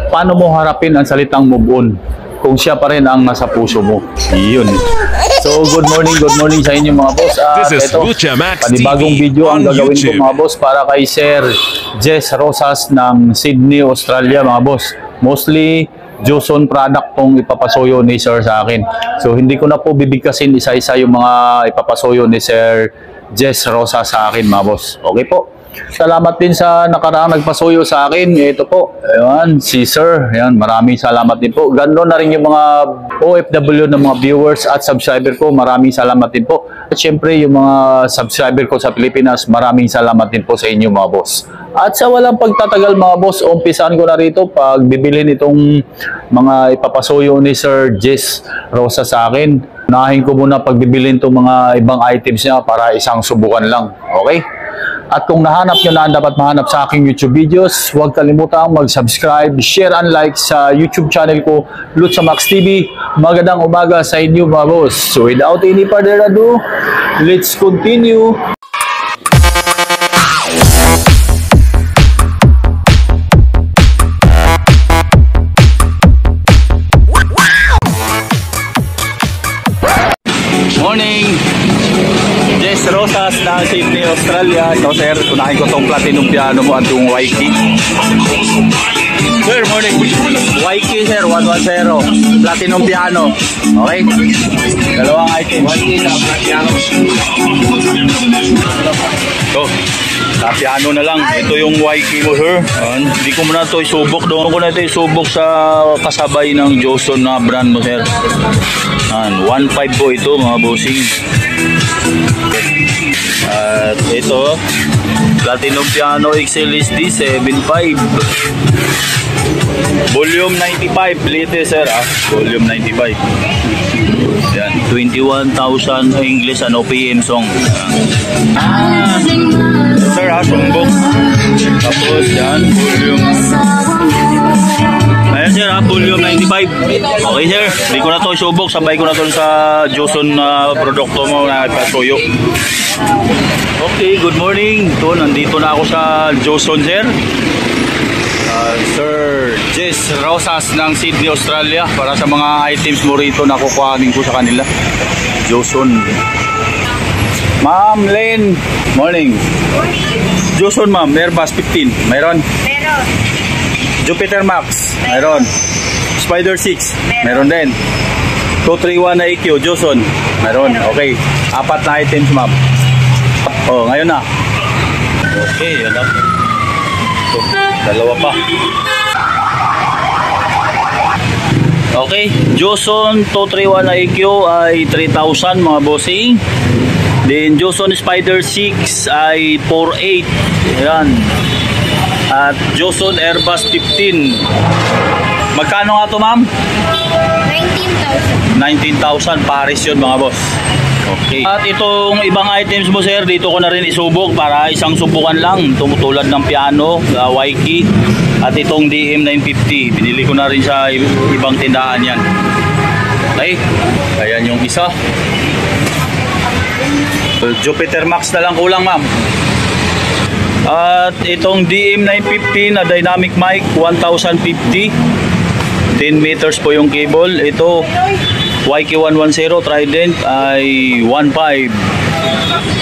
Paano mo harapin ang salitang move on kung siya pa rin ang nasa puso mo? Yun. So, good morning sa inyo mga boss. Ito, panibagong video ang gagawin ko mga boss para kay Sir Jess Rosas ng Sydney, Australia mga boss. Mostly, Joson product tong ipapasuyo ni Sir sa akin. So, hindi ko na po bibigkasin isa-isa yung mga ipapasuyo ni Sir Jess Rosas sa akin mga boss. Okay po. Salamat din sa nakaraang nagpasuyo sa akin. Ito po, ayan, si Sir. Ayan, maraming salamat din po. Ganoon na rin yung mga OFW ng mga viewers at subscriber ko. Maraming salamat din po. At syempre, yung mga subscriber ko sa Pilipinas, maraming salamat din po sa inyo mga boss. At sa walang pagtatagal mga boss, umpisan ko na rito pag bibilhin itong mga ipapasuyo ni Sir Jess Rosa sa akin. Unahin ko muna pag bibilhin itong mga ibang items niya para isang subukan lang. Okay? At kung nahanap nyo na ang dapat mahanap sa aking YouTube videos, huwag kalimutang mag-subscribe, share and like sa YouTube channel ko, Lutz Max TV. Magandang umaga sa inyo mga boss. So without any further ado, let's continue. Morning! Jess Rosas ng Sydney, Australia. Ito sir, tunahin ko itong platinum piano mo at yung Waiki. Sir, morning. Waiki sir, 110. Platinum piano. Okay? Dalawang item. Waiki na piano. Ito. Sa piano na lang. Ito yung Waiki mo sir. Hindi ko muna ito isubok. Doon ko na ito isubok sa kasabay ng Joson na brand mo sir. 1.5 po ito mga bossing. At ito Platinum Piano XLSD 7.5 Volume 95 latest sir Volume 95. Yan, 21,000 English and OPM song. Sir sumbok. Tapos yan, volume. Ayan sir volume 95. Okay sir, hindi ko na to isubok. Sabay ko na to sa Joson produkto mo na ipasuyo. Okay, good morning. Ito, nandito na ako sa Joson sir. Sir Jess Rosas ng Sydney, Australia. Para sa mga items mo rito na kukuhanin ko sa kanila. Joson. Ma'am Len, morning. Joson ma'am, Airbus 15. Mayroon? Meron. Jupiter Max, mayroon. Spider 6, mayroon din. 231 na EQ, Joson, mayroon. Okay, 4 na items ma'am. Oh, ngayon na. Okay, yan lang. Ito, dalawa pa. Okay, Joson 231 na EQ ay 3,000 mga bossing. Then Joson Spider 6 ay 4,800. Yan. At Joson Airbus 15. Magkano nga to ma'am? 19,000. 19,000 Paris yun mga boss. Okay. At itong ibang items mo sir, dito ko na rin isubok para isang subukan lang. Tulad ng piano, Waiki, at itong DM950. Binili ko na rin sa ibang tindahan yan. Okay. Ayan yung isa. Jupiter Max na lang kulang ma'am. At itong DM950 na dynamic mic 1050, 10 meters po yung cable. Ito Waiki 110 Trident ay 1.5.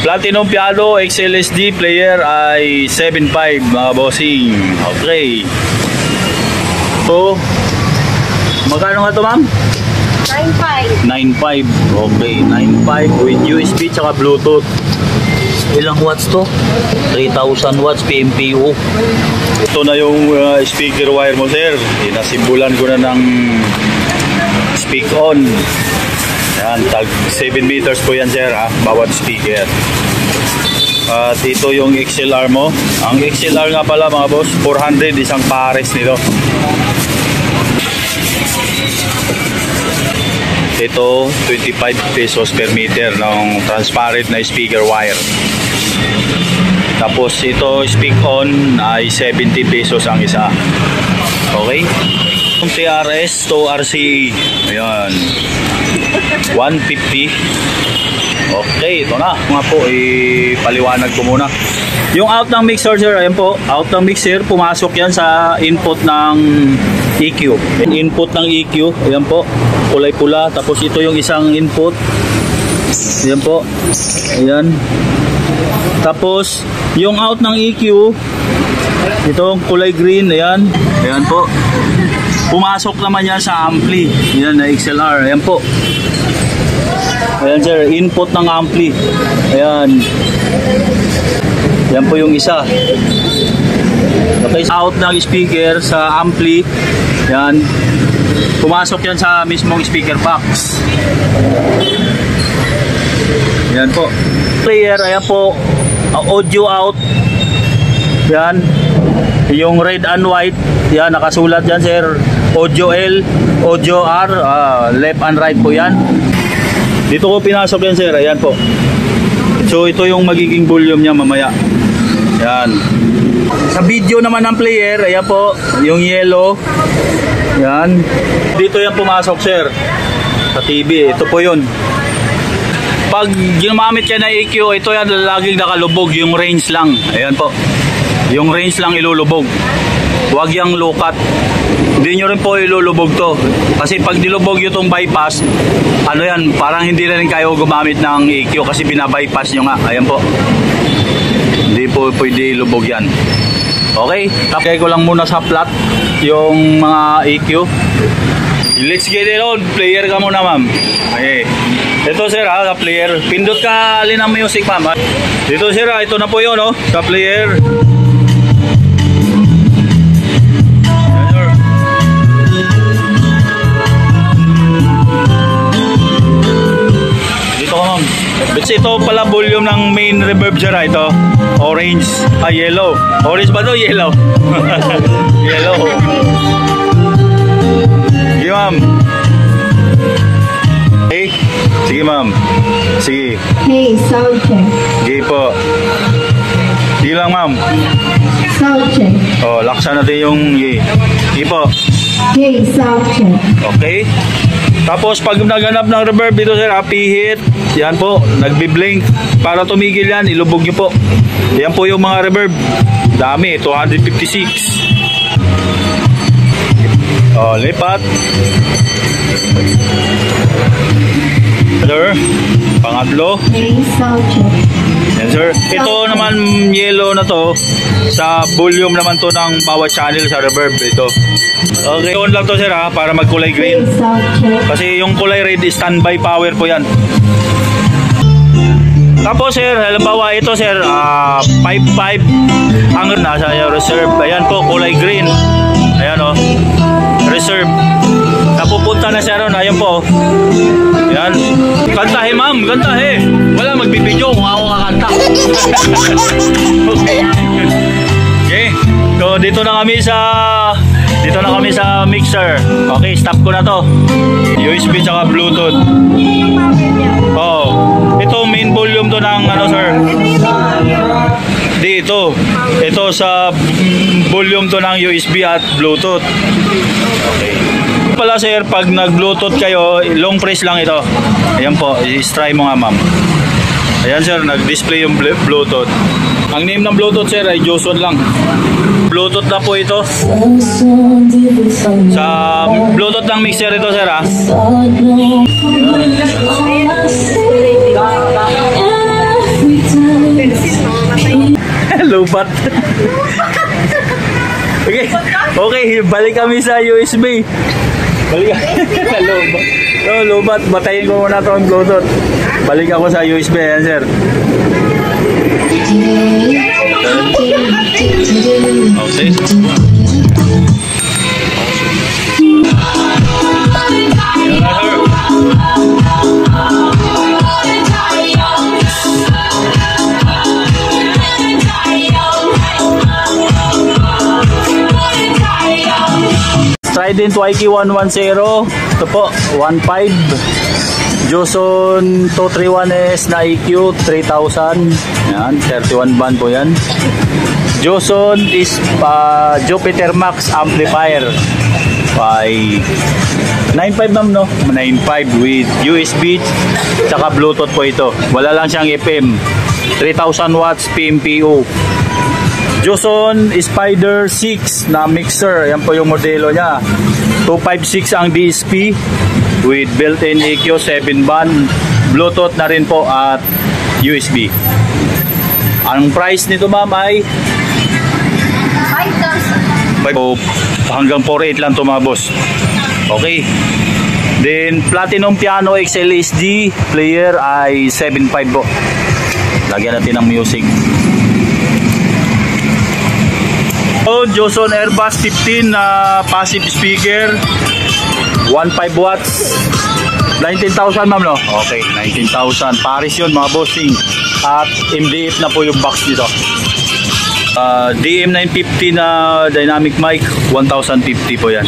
Platinum Piano XLSD player ay 7.5 mga bossing. Okay. So magkano nga ito ma'am? 9.5. 9.5. Okay, 9.5 with USB tsaka Bluetooth. Ilang watts to? 3,000 watts PMPO. Ito na yung speaker wire mo, sir. Inasimbulan ko na ng speak on. Yan, tag 7 meters po yan, sir, bawat speaker. At ito yung XLR mo. Ang XLR nga pala, mga boss, 400 isang pares nito. Ito 25 pesos per meter ng transparent na speaker wire. Tapos ito speak on ay 70 pesos ang isa. Okay? Yung TRS to RCE, ayan, 150. Okay, ito na. Nga po, ipaliwanag ko muna. Yung out ng mixer, sir, ayan po, out ng mixer, pumasok yan sa input ng EQ. Input ng EQ, ayan po, kulay pula. Tapos ito yung isang input. Ayan po, ayan. Tapos, yung out ng EQ, itong kulay green, ayan, ayan po. Pumasok naman yan sa ampli. Ayan na XLR, ayan po. Ayan, sir, input ng ampli. Ayan. Yan po yung isa. Okay, out ng speaker sa ampli. Yan. Pumasok yan sa mismong speaker box. Yan po. Player, ayan po. Audio out. Yan. Yung red and white. Yan, nakasulat yan, sir. Audio L, audio R, left and right po yan. Dito ko pinasok yan, sir. Ayan po. So ito yung magiging volume niya mamaya. Yan. Sa video naman ng player, ayan po, yung yellow. Yan. Dito yan pumasok, sir. Sa TV, ito po yun. Pag ginamit ka na EQ, ito yan laging nakalubog, yung range lang. Ayan po. Yung range lang ilulubog. Huwag yung low cut. Hindi nyo rin po ilulubog to. Kasi pag nilubog yung itong bypass, ano yan, parang hindi na rin kayo gumamit ng EQ kasi binabypass nyo nga. Ayan po. Hindi po pwede ilubog yan. Okay, tapos ko lang muna sa flat yung mga EQ. Let's get it on. Player ka muna, ma'am. Okay. Ito, sir, sa player. Pindot ka alin ang music, ma'am. Dito, sir, ito na po yun, no? Sa player. Kasi ito pala volume ng main reverb dyan, ito orange, yellow. Orange ba ito? Yellow. Yellow. Sige, ma'am. Okay. Sige, ma'am. Sige. Hey, sound check. Sige po. Sige lang, ma'am. Sound check. Oh, laksan natin yung sige po. Hey, sound check. Okay. Tapos pag naganap ng reverb dito, sir, pihit. Yan po, nagbi-blink. Para tumigil yan, ilubog nyo po. Yan po yung mga reverb. Dami, 256. Oh, lipat. Sir, pangatlo. Hey, sound check. Yan, sir. Ito naman yellow na to. Sa volume naman to ng bawat channel sa reverb ito. Okay, on lang to, sir, para magkulay green. Hey, sound check. Kasi yung kulay red is standby power po yan. Tapos, sir, halimbawa ito, sir, 5.5 ang nasa reserve. Ayan po, kulay green. Ayan o, reserve. Napupunta na siya ron. Ayan po. Ayan. Kantahin, ma'am, kantahin. Wala magbibidyo kung ako kakanta. Okay. Okay. So, dito na kami sa mixer. Okay, stop ko na to. USB tsaka Bluetooth. Oh, ito main volume to ng ano, sir. Dito. Ito sa volume to ng USB at Bluetooth. Okay. Pala, sir, pag nag-Bluetooth kayo, long press lang ito. Ayan po, i-try mo nga, ma'am. Ayan, sir, nag-display yung Bluetooth. Ang name ng Bluetooth, sir, ay Joson lang. Bluetooth na po ito. Sa Bluetooth ng mixer ito, sir, ha? Lubat. Okay. Okay, balik kami sa USB. Balik kami. Lubat. So, lubat. Batayin ko muna ito ang Bluetooth. Balik ako sa USB, yan, sir. Okay. Trident YK110. Ito po, 1.5. Joson 231S na EQ, 3,000. Yan, 31 band po yan. Joson is Jupiter Max amplifier. By 9.5 ma'am, no? 9.5 with USB tsaka Bluetooth po ito. Wala lang siyang FM. 3,000 watts PMPO. Joson Spider 6 na mixer. Yan po yung modelo niya. 256 ang DSP with built-in EQ, 7 band, Bluetooth na rin po at USB. Ang price nito ma'am ay 5,000. Hanggang 4.8 lang to mga boss. Okay. Then Platinum Piano XLSD player ay 7.5 po. Lagyan natin ng music. Joson Airbus 15 na passive speaker, 1.5 watts, 19,000 ma'am, no? Okay, 19,000. Paris yun mga bossing. At MDF na po yung box dito. DM950 na dynamic mic, 1,050 po yan.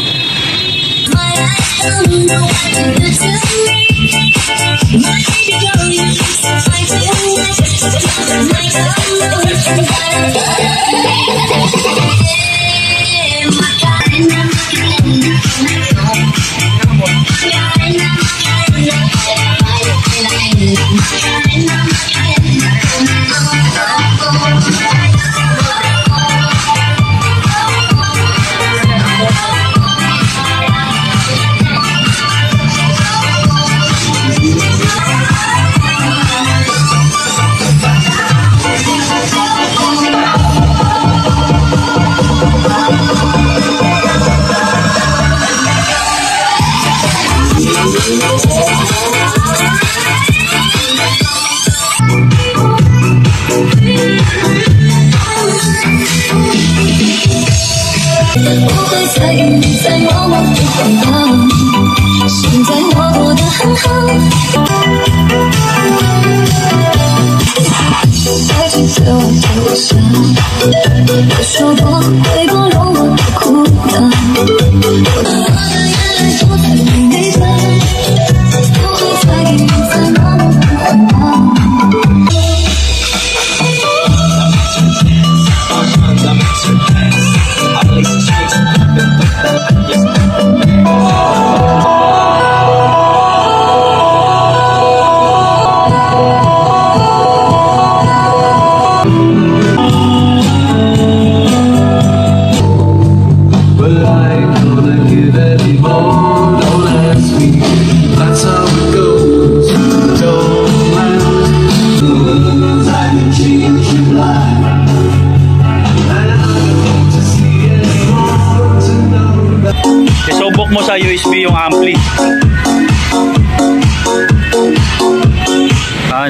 Isubok mo sa USB yung ampli.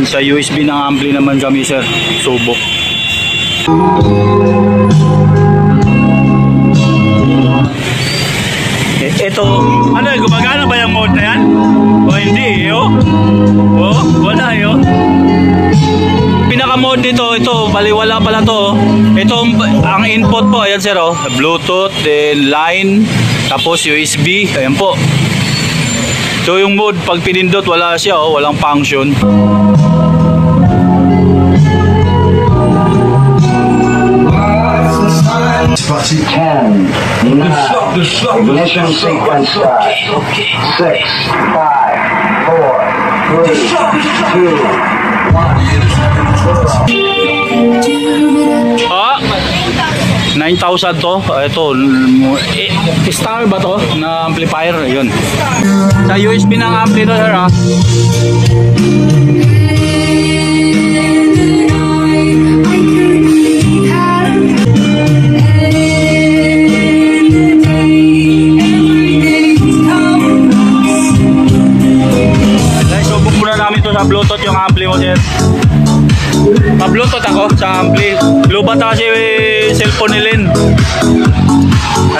Sa USB ng ampli naman kami sir, subok. Ito, ano, gumagana ba yung mode na yan? O hindi, yo? O, wala, yo? Pinaka-mode nito, ito, baliwala pala to. Ito, ang input po, ayan sir, oh, Bluetooth, then line, tapos USB, ayan po. So yung mode, pag pinindot, wala siya, oh, walang function. Spotty 10, 9, ignition sequence start, 6, 5, 4, 3, 2, 1. Ah, 9,000 to. Ito, star ba to na amplifier? Yun. Sa USB ng ampli to sir, ha? Guys, subok muna namin to sa Bluetooth yung ampli mo sir. Pa-Bluetooth ako sa Lubat na kasi cellphone ni Lynn.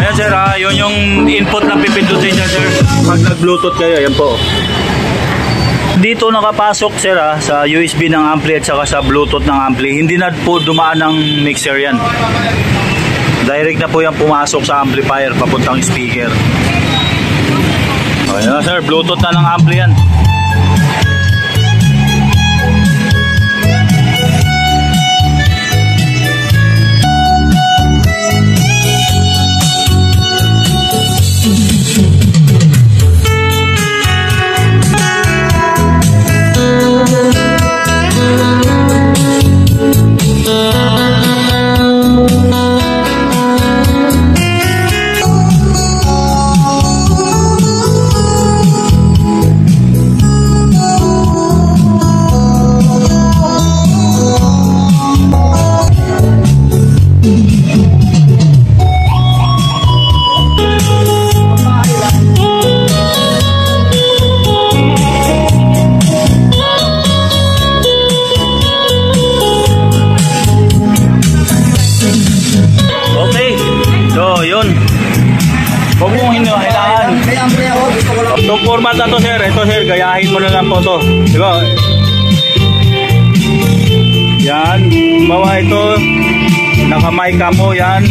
Ayan sir ha, yun yung input na pipindutin niya sir. Pag nag-bluetooth kayo, ayan po. Dito nakapasok sir ha, sa USB ng ampli at saka sa bluetooth ng ampli. Hindi na po dumaan ng mixer yan. Direct na po yan pumasok sa amplifier papuntang speaker. Ayan na sir, bluetooth na ng ampli yan. Huwag mong hinahailangan. Itong format na to sir, ito sir, gayahin mo na lang po to. Diba? Yan, bawa ito, nakamay ka mo, yan.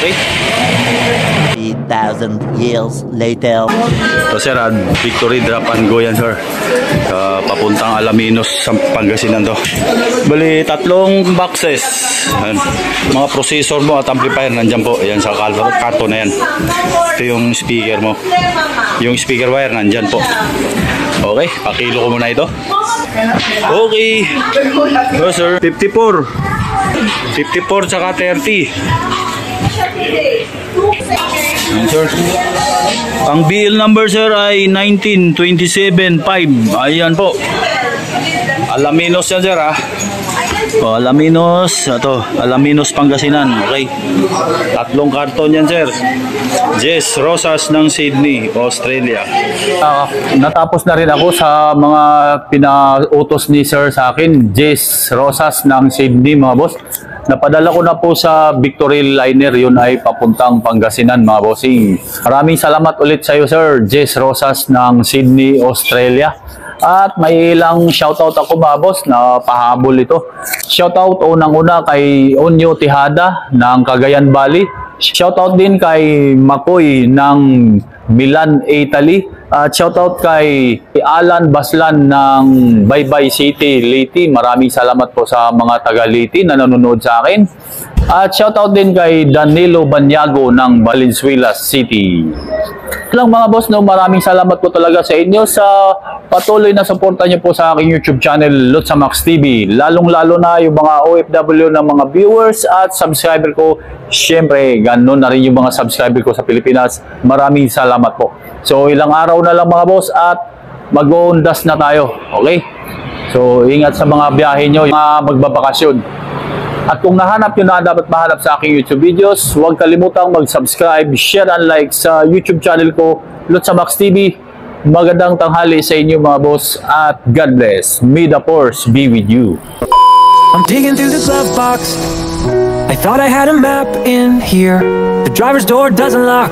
Okay. 3,000 years later. So sir, Victory Drop and Go yan sir. Papuntang Alaminos sa Pangasinan to. Bali, 3 boxes. Ayan. Mga processor mo at amplifier nandyan po. Ayan sa karton na yan. Ito yung speaker mo. Yung speaker wire nandyan po. Okay, pakilo ko muna ito. Okay. So sir, 54 tsaka 30. Sir. Ang BL number sir ay 19275. Ayan po. Alaminos yan sir ha. O, Alaminos, ito, Alaminos Pangasinan. Okay. 3 karton yan sir. Jess Rosas ng Sydney, Australia. Natapos na rin ako sa mga pinautos ni sir sa akin. Jess Rosas ng Sydney mga boss. Napadala ko na po sa Victory Liner, yun ay papuntang Pangasinan mga bossing. Maraming salamat ulit sa iyo sir, Jess Rosas ng Sydney, Australia. At may ilang shoutout ako mga boss na pahabol ito. Shoutout unang-una kay Onyo Tejada ng Cagayan Valley. Shoutout din kay Makoy ng Milan, Italy. At shoutout kay Alan Baslan ng Baybay City, Leyte. Maraming salamat po sa mga taga Leyte na nanonood sa akin. At shoutout din kay Danilo Banyago ng Valenzuela City. Lang mga boss, no, maraming salamat po talaga sa inyo sa patuloy na suporta niyo po sa aking YouTube channel Lotsamax TV. Lalong-lalo na yung mga OFW ng mga viewers at subscriber ko. Siyempre, ganoon na rin yung mga subscriber ko sa Pilipinas. Maraming salamat po. So, ilang araw na lang mga boss at mag-uundas na tayo. Okay? So, ingat sa mga biyahe nyo, mga magbabakasyon. At kung nahanap nyo na dapat mahanap sa aking YouTube videos, huwag kalimutang mag-subscribe, share and like sa YouTube channel ko, Lotsamax TV. Magandang tanghali sa inyo mga boss at God bless. May the force be with you. I'm digging through the glove box. I thought I had a map in here. The driver's door doesn't lock.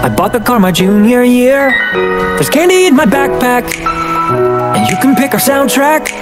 I bought the car my junior year. There's candy in my backpack, and you can pick our soundtrack.